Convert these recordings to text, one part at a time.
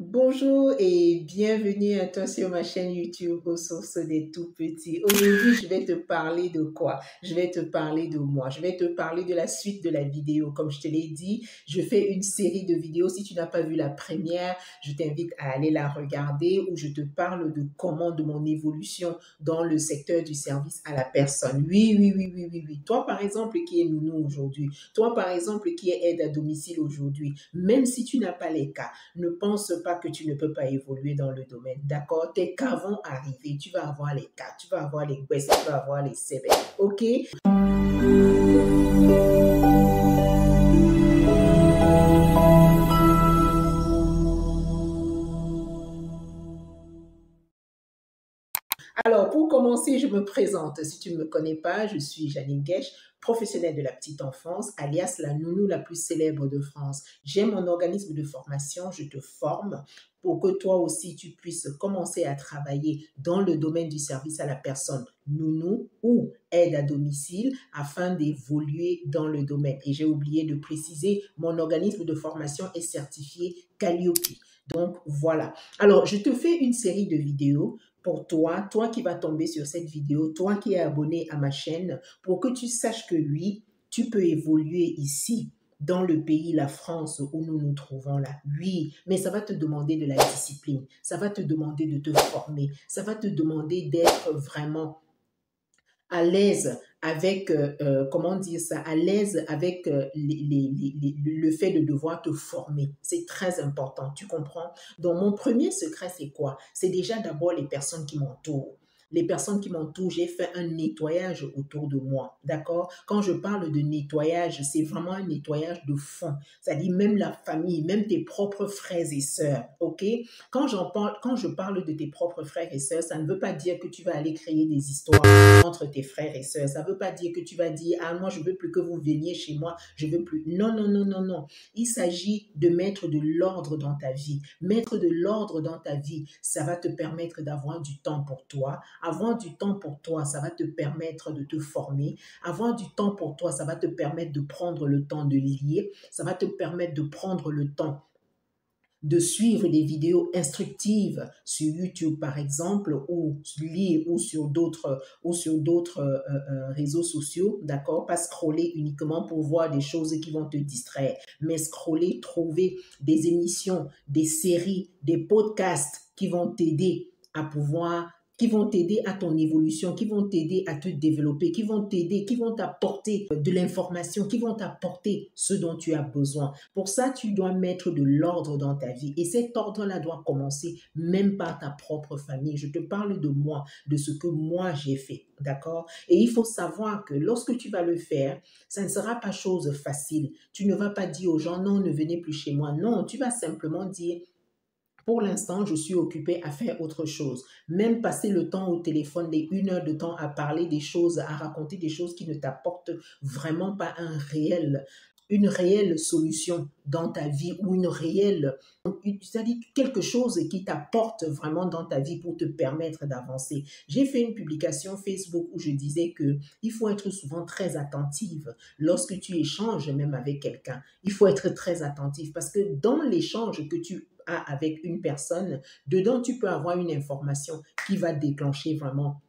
Bonjour et bienvenue à toi sur ma chaîne YouTube aux sources des tout petits. Aujourd'hui, je vais te parler de quoi? Je vais te parler de moi. Je vais te parler de la suite de la vidéo. Comme je te l'ai dit, je fais une série de vidéos. Si tu n'as pas vu la première, je t'invite à aller la regarder où je te parle de de mon évolution dans le secteur du service à la personne. Oui, oui, oui, oui, oui, oui. Toi, par exemple, qui est nounou aujourd'hui, toi, par exemple, qui est aide à domicile aujourd'hui, même si tu n'as pas les cas, ne pense pas que tu ne peux pas évoluer dans le domaine, d'accord? Tes cas vont arriver, tu vas avoir les cas, tu vas avoir les guesses, tu vas avoir les CV, ok? Alors, pour commencer, je me présente. Si tu ne me connais pas, je suis Janine Guèche, professionnelle de la petite enfance, alias la nounou la plus célèbre de France. J'ai mon organisme de formation, je te forme pour que toi aussi tu puisses commencer à travailler dans le domaine du service à la personne, nounou ou aide à domicile, afin d'évoluer dans le domaine. Et j'ai oublié de préciser, mon organisme de formation est certifié Calliope. Donc voilà. Alors, je te fais une série de vidéos pour toi, toi qui vas tomber sur cette vidéo, toi qui es abonné à ma chaîne, pour que tu saches que oui, tu peux évoluer ici, dans le pays, la France, où nous nous trouvons là. Oui, mais ça va te demander de la discipline, ça va te demander de te former, ça va te demander d'être vraiment à l'aise avec, comment dire ça, à l'aise avec le fait de devoir te former. C'est très important, tu comprends? Donc, mon premier secret, c'est quoi? C'est déjà d'abord les personnes qui m'entourent. Les personnes qui m'entourent, j'ai fait un nettoyage autour de moi, d'accord? Quand je parle de nettoyage, c'est vraiment un nettoyage de fond. C'est-à-dire même la famille, même tes propres frères et sœurs, ok? Quand je parle de tes propres frères et sœurs, ça ne veut pas dire que tu vas aller créer des histoires entre tes frères et sœurs. Ça ne veut pas dire que tu vas dire, ah, moi, je ne veux plus que vous veniez chez moi, je ne veux plus. Non, non, non, non, non. Il s'agit de mettre de l'ordre dans ta vie. Mettre de l'ordre dans ta vie, ça va te permettre d'avoir du temps pour toi. Avoir du temps pour toi, ça va te permettre de te former. Avoir du temps pour toi, ça va te permettre de prendre le temps de lire. Ça va te permettre de prendre le temps de suivre des vidéos instructives sur YouTube par exemple ou lire ou sur d'autres réseaux sociaux, d'accord? Pas scroller uniquement pour voir des choses qui vont te distraire, mais scroller, trouver des émissions, des séries, des podcasts qui vont t'aider à pouvoir qui vont t'aider à ton évolution, qui vont t'aider à te développer, qui vont t'aider, qui vont t'apporter de l'information, qui vont t'apporter ce dont tu as besoin. Pour ça, tu dois mettre de l'ordre dans ta vie. Et cet ordre-là doit commencer même par ta propre famille. Je te parle de moi, de ce que moi j'ai fait. D'accord? Et il faut savoir que lorsque tu vas le faire, ça ne sera pas chose facile. Tu ne vas pas dire aux gens, non, ne venez plus chez moi. Non, tu vas simplement dire, pour l'instant, je suis occupée à faire autre chose. Même passer le temps au téléphone, des 1 heure de temps à parler des choses, à raconter des choses qui ne t'apportent vraiment pas une réelle solution dans ta vie ou c'est-à-dire quelque chose qui t'apporte vraiment dans ta vie pour te permettre d'avancer. J'ai fait une publication Facebook où je disais que il faut être souvent très attentive lorsque tu échanges même avec quelqu'un. Il faut être très attentif parce que dans l'échange que tu avec une personne, dedans, tu peux avoir une information qui va déclencher vraiment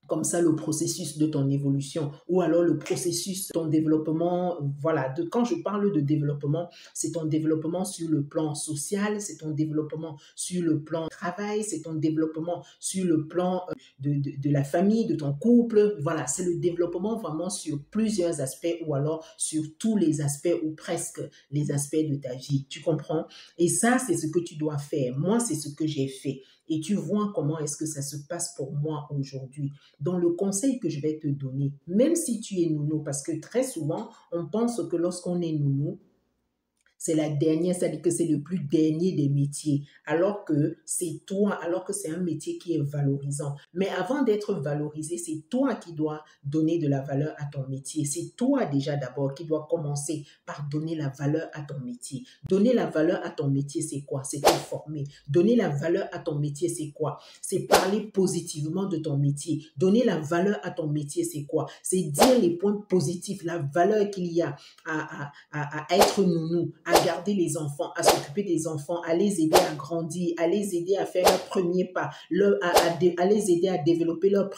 comme ça le processus de ton évolution ou alors le processus de ton développement. Voilà, quand je parle de développement, c'est ton développement sur le plan social, c'est ton développement sur le plan travail, c'est ton développement sur le plan de la famille, de ton couple. Voilà, c'est le développement vraiment sur plusieurs aspects ou alors sur tous les aspects ou presque les aspects de ta vie. Tu comprends? Et ça, c'est ce que tu dois faire. Moi, c'est ce que j'ai fait. Et tu vois comment est-ce que ça se passe pour moi aujourd'hui. Dans le conseil que je vais te donner, même si tu es nounou, parce que très souvent, on pense que lorsqu'on est nounou, c'est la dernière, c'est-à-dire que c'est le plus dernier des métiers, alors que c'est toi, alors que c'est un métier qui est valorisant. Mais avant d'être valorisé, c'est toi qui dois donner de la valeur à ton métier. C'est toi déjà d'abord qui dois commencer par donner la valeur à ton métier. Donner la valeur à ton métier, c'est quoi? C'est te former. Donner la valeur à ton métier, c'est quoi? C'est parler positivement de ton métier. Donner la valeur à ton métier, c'est quoi? C'est dire les points positifs, la valeur qu'il y a à être nounou, à garder les enfants, à s'occuper des enfants, à les aider à grandir, à les aider à faire leur premier pas, à les aider à développer leur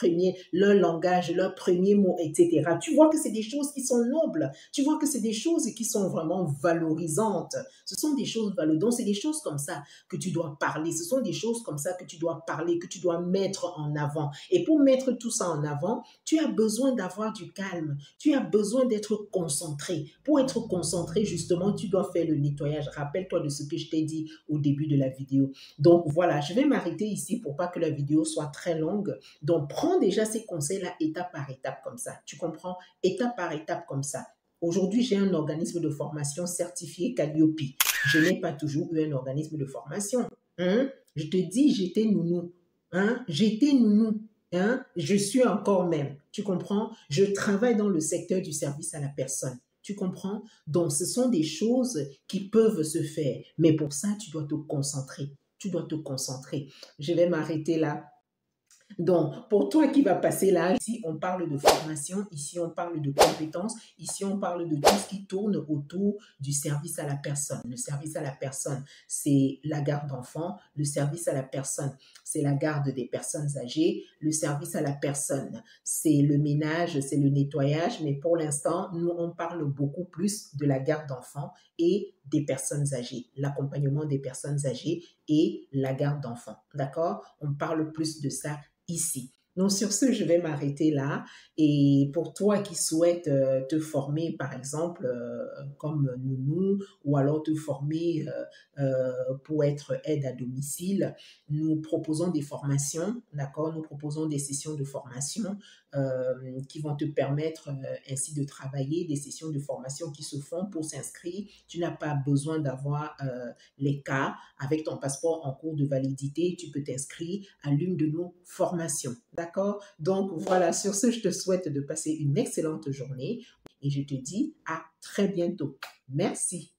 langage, leur premier mot, etc. Tu vois que c'est des choses qui sont nobles. Tu vois que c'est des choses qui sont vraiment valorisantes. Ce sont des choses valorisantes. Donc, c'est des choses comme ça que tu dois parler. Ce sont des choses comme ça que tu dois parler, que tu dois mettre en avant. Et pour mettre tout ça en avant, tu as besoin d'avoir du calme. Tu as besoin d'être concentré. Pour être concentré, justement, tu dois faire le nettoyage. Rappelle-toi de ce que je t'ai dit au début de la vidéo. Donc, voilà, je vais m'arrêter ici pour pas que la vidéo soit très longue. Donc, prends déjà ces conseils-là étape par étape comme ça. Tu comprends? Étape par étape comme ça. Aujourd'hui, j'ai un organisme de formation certifié Calliope. Je n'ai pas toujours eu un organisme de formation. Hein? Je te dis, j'étais nounou. Hein? J'étais nounou. Hein? Je suis encore même. Tu comprends? Je travaille dans le secteur du service à la personne. Tu comprends? Donc, ce sont des choses qui peuvent se faire. Mais pour ça, tu dois te concentrer. Tu dois te concentrer. Je vais m'arrêter là. Donc, pour toi qui va passer là, ici on parle de formation, ici on parle de compétences, ici on parle de tout ce qui tourne autour du service à la personne. Le service à la personne, c'est la garde d'enfants. Le service à la personne, c'est la garde des personnes âgées. Le service à la personne, c'est le ménage, c'est le nettoyage. Mais pour l'instant, nous, on parle beaucoup plus de la garde d'enfants et des personnes âgées, l'accompagnement des personnes âgées et la garde d'enfants. D'accord? On parle plus de ça ici. Donc, sur ce, je vais m'arrêter là. Et pour toi qui souhaites te former, par exemple, comme nounou, ou alors te former pour être aide à domicile, nous proposons des formations, d'accord? Nous proposons des sessions de formation qui vont te permettre ainsi de travailler, des sessions de formation qui se font pour s'inscrire. Tu n'as pas besoin d'avoir les cas. Avec ton passeport en cours de validité, tu peux t'inscrire à l'une de nos formations. D'accord? Donc voilà, sur ce, je te souhaite de passer une excellente journée et je te dis à très bientôt. Merci.